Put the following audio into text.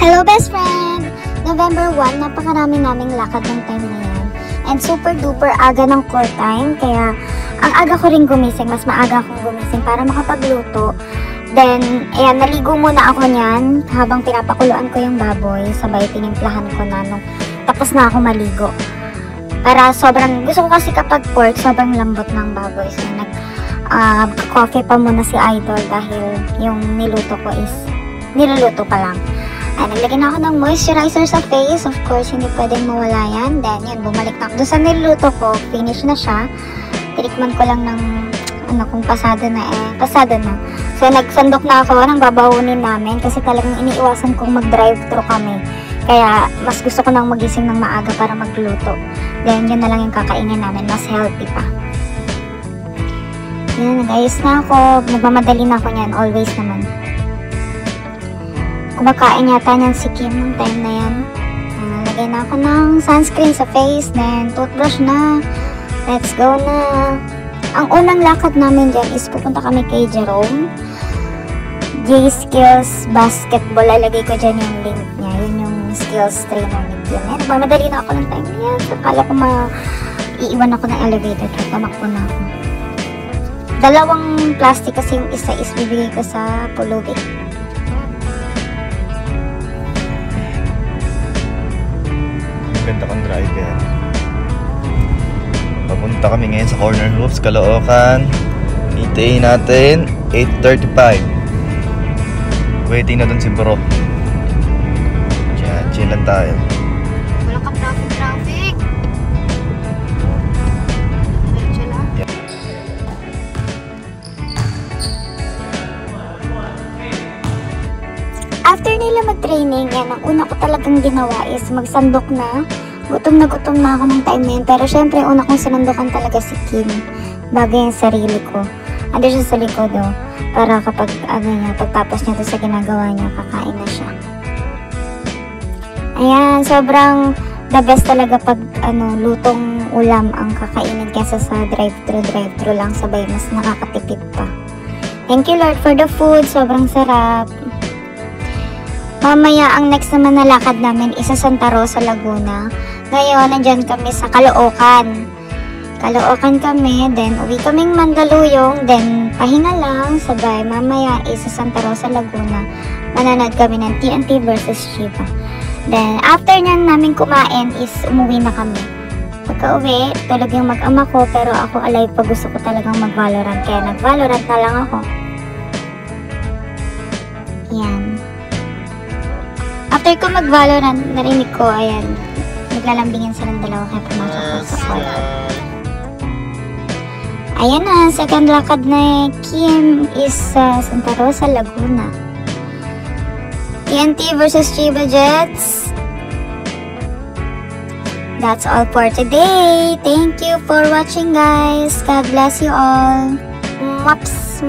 Hello best friend! November 1, napakarami naming lakad ng time na yan. And super duper aga ng core time. Kaya ang aga ko rin gumising. Mas maaga akong gumising para makapagluto. Then, ayan, naligo muna ako niyan habang pinapakuluan ko yung baboy. Sabay tinimplahan ko na nung tapos na ako maligo. Para sobrang, gusto ko kasi kapag pork, sobrang lambot ng baboy. So, coffee pa muna si Idol dahil yung niluto ko is, niluluto pa lang. Ay, naglagay na ako ng moisturizer sa face. Of course, hindi pwedeng mawala yan. Then, yun, bumalik na ako doon sa niluto ko. Finish na siya. Tinikman ko lang ng, kung pasado na pasado na. So, nagsandok na ako ng babawunin namin kasi talagang iniiwasan kong mag-drive-thru kami. Kaya, mas gusto ko nang magising ng maaga para magluto. Then, yun na lang yung kakainin namin. Mas healthy pa. Yan, nag-ayos na ako. Nagmamadali na ako niyan. Always naman. Kumakain yata niyan si Kim nung time na yan. Lagay na ako ng sunscreen sa face. Then, toothbrush na. Let's go na. Ang unang lakad namin dyan is pupunta kami kay Jerome. J-Skills Basketball. Lalagay ko dyan yung link niya. Yun yung skills trainer ni Kim. Nagmamadali na ako ng time na yan. So, kala ko iiwan ako ng elevator. Tamakbo na ako. Dalawang plastic kasi yung isa is bibigay ko sa pulubi. Ganda kang driver. Papunta kami ngayon sa Corner Hoofs, Caloocan. Hintayin natin 8:35. Waiting na dun si bro. Diyan, chill lang tayo. Wala ka traffic. Diretso lang. Yeah. After nila mag-training, yan, ang una ko talagang ginawa is magsandok na. Gutom na ako ng time na yun. Pero syempre, una kong sinandokan talaga si Kim. Bagay yung sarili ko. Ando siya sa likod, oh. Para kapag, pagtapos niya to sa ginagawa niya, kakain na siya. Ayan, sobrang the best talaga pag, lutong ulam ang kakainin kesa sa drive-thru lang. Sabay, mas nakakatipid pa. Thank you, Lord, for the food. Sobrang sarap. Mamaya, ang next naman na lakad namin is sa Santa Rosa, Laguna. Ngayon, nandyan kami sa Caloocan. Caloocan kami, then uwi kaming Mandaluyong, then pahinga lang, sabay. Mamaya is sa Santa Rosa, Laguna. Mananood kami ng TNT versus Chiba. Then, after nyan namin kumain is umuwi na kami. Pagka uwi, tulog yung mag-ama ko, pero ako alive pa, gusto ko talagang mag-Valorant. Kaya nag-Valorant na lang ako. Yan. After ko mag-Valorant, narinig ko, ayan, naglalambingan silang dalawa kaya pumasok ko sa call. Ayan na, second lakad na Kim is Santa Rosa, Laguna. TNT versus Chiba Jets. That's all for today. Thank you for watching, guys. God bless you all. Maps.